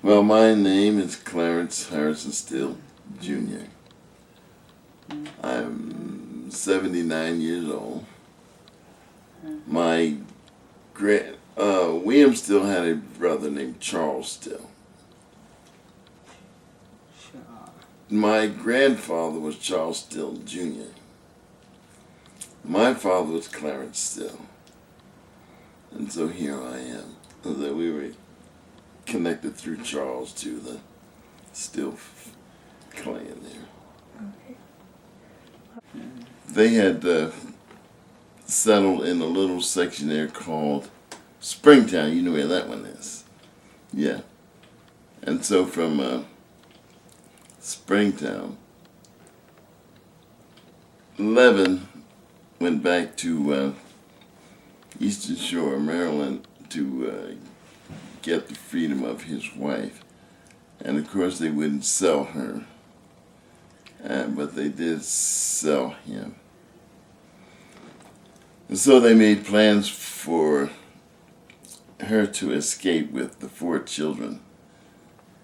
Well, my name is Clarence Harrison Still, Jr. I'm 79 years old. My William Still had a brother named Charles Still. Sure. My grandfather was Charles Still, Jr. My father was Clarence Still. And so here I am. So that we were connected through Charles to the Still clan there. Okay. They had settled in a little section there called Springtown. You know where that one is. Yeah. And so from Springtown, Levin went back to Eastern Shore, Maryland, to get the freedom of his wife. And of course they wouldn't sell her, but they did sell him. And so they made plans for her to escape with the 4 children.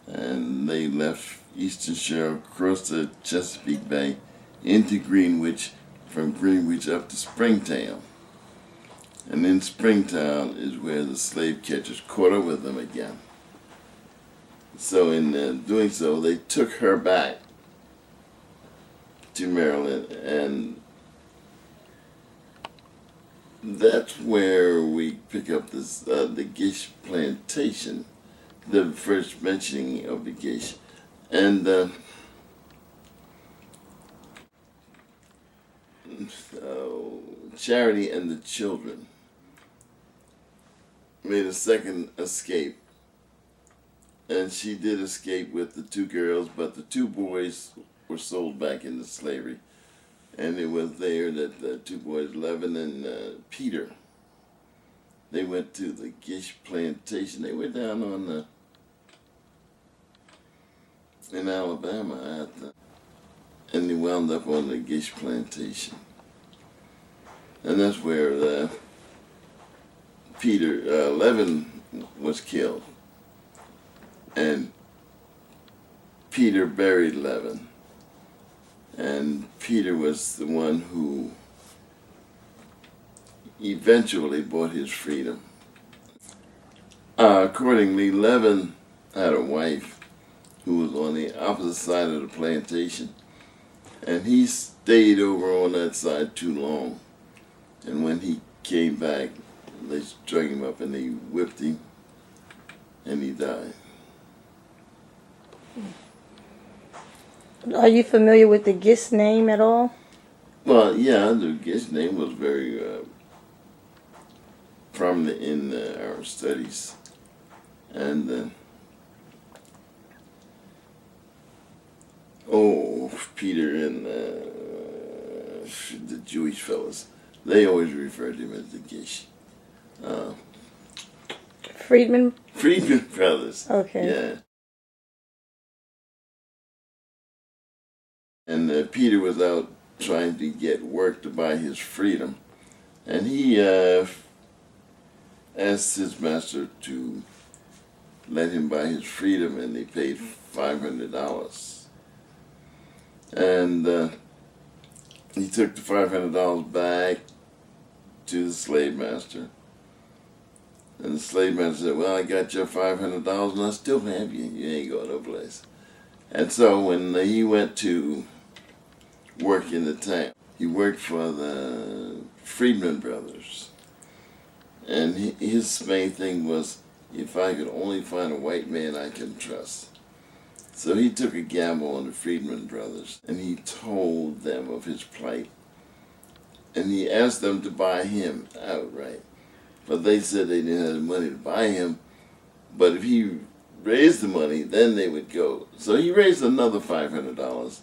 And they left Eastern Shore, across the Chesapeake Bay, into Greenwich, from Greenwich up to Springtown. And in Springtown is where the slave catchers caught up with them again. So in doing so, they took her back to Maryland, and that's where we pick up this the Gish plantation, the first mentioning of the Gish. And Charity and the children made a second escape. And she did escape with the 2 girls, but the 2 boys were sold back into slavery. And it was there that the 2 boys, Levin and Peter, they went to the Gish plantation. They were down on in Alabama, and they wound up on the Gish plantation. And that's where Levin was killed. And Peter buried Levin. And Peter was the one who eventually bought his freedom. Accordingly, Levin had a wife who was on the opposite side of the plantation. And he stayed over on that side too long. And when he came back, they strung him up and they whipped him, and he died. Are you familiar with the Gish name at all? Well, yeah, the Gish name was very prominent in our studies. And, Peter and the Jewish fellas, they always referred to him as the Gish. Freedman brothers. Okay. Yeah. And Peter was out trying to get work to buy his freedom. And he asked his master to let him buy his freedom, and they paid $500. And he took the $500 back to the slave master. And the slave master said, well, I got your $500 and I still have you. You ain't going no place. And so when he went to work in the town, he worked for the Freedman brothers. And his main thing was, if I could only find a white man I can trust. So he took a gamble on the Freedman brothers, and he told them of his plight. And he asked them to buy him outright. But they said they didn't have the money to buy him. But if he raised the money, then they would go. So he raised another $500.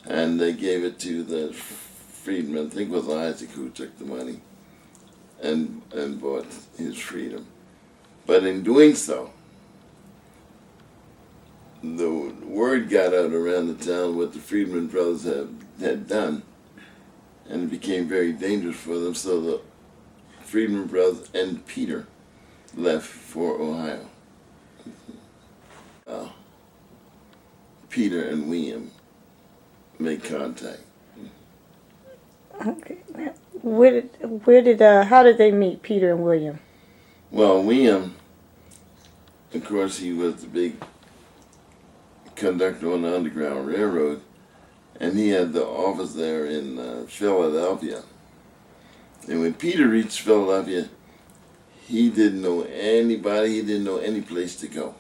And they gave it to the freedman. I think it was Isaac who took the money and bought his freedom. But in doing so, the word got out around the town what the Freedman brothers had done, and it became very dangerous for them. So the Freedman brothers and Peter left for Ohio. uh, Peter and William make contact. Okay. How did they meet, Peter and William? Well, William, of course, he was the big conductor on the Underground Railroad, and he had the office there in Philadelphia. And when Peter reached Philadelphia, he didn't know anybody, he didn't know any place to go.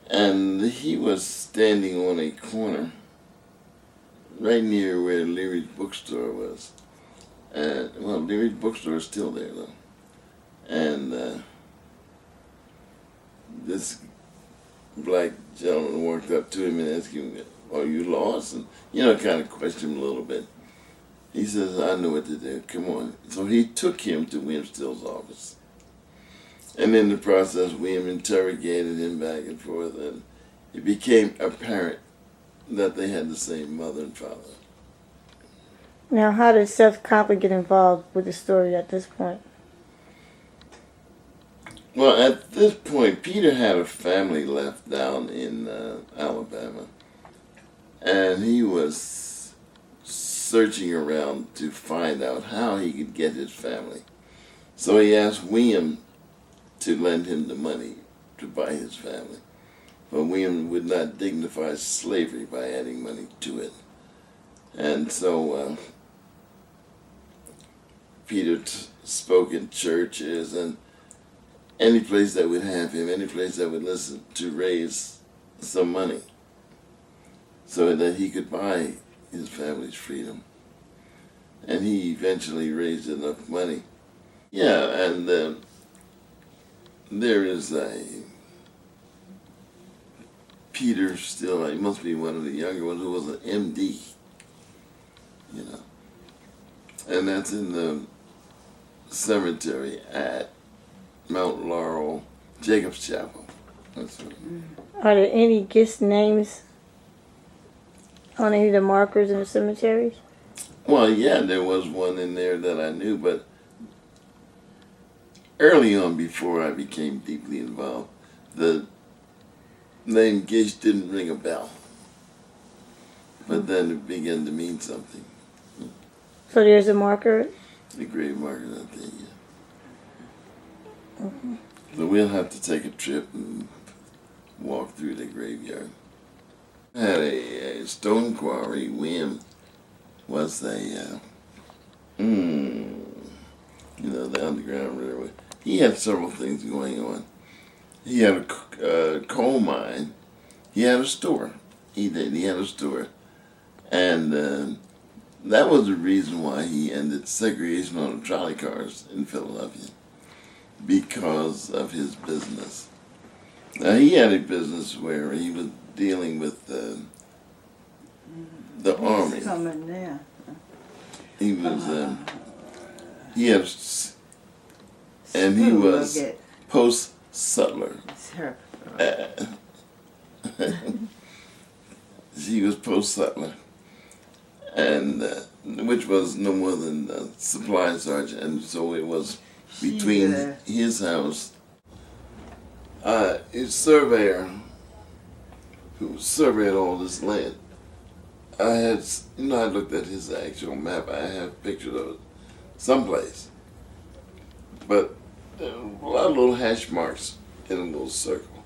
And he was standing on a corner right near where Leary's bookstore was. And, well, Leary's bookstore is still there, though. And this black gentleman walked up to him and asked him, "Are you lost?" And, kind of questioned him a little bit. He says, "I know what to do. Come on." So he took him to William Still's office. And in the process, William interrogated him back and forth, and it became apparent that they had the same mother and father. Now, how did Seth Conklin get involved with the story at this point? Well, at this point, Peter had a family left down in Alabama, and he was searching around to find out how he could get his family. So he asked William to lend him the money to buy his family. But William would not dignify slavery by adding money to it. And so Peter spoke in churches and any place that would have him, any place that would listen, to raise some money so that he could buy his family's freedom. And he eventually raised enough money. Yeah, and there is a Peter Still, he must be one of the younger ones, who was an MD, And that's in the cemetery at Mount Laurel, Jacob's Chapel. That's right. Are there any guest names on any of the markers in the cemeteries? Well, yeah, there was one in there that I knew, but early on, before I became deeply involved, the name Gish didn't ring a bell. But then it began to mean something. So there's a marker? The grave marker out there, yeah. Mm-hmm. So we'll have to take a trip and walk through the graveyard. I had a stone quarry. William was the Underground Railroad. He had several things going on. He had a coal mine. He had a store. He did. He had a store. And that was the reason why he ended segregation on the trolley cars in Philadelphia, because of his business. Now, he had a business where he was dealing with the army. Coming there. He was, he had, and he was post-sutler. She was post-sutler, and which was no more than supply sergeant, and so it was between his house, his surveyor, who surveyed all this land. I looked at his actual map. I have pictures of it someplace, but a lot of little hash marks in a little circle.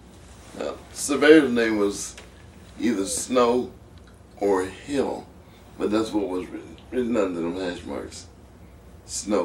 Now, surveyor's name was either Snow or Hill, but that's what was written under them hash marks. Snow.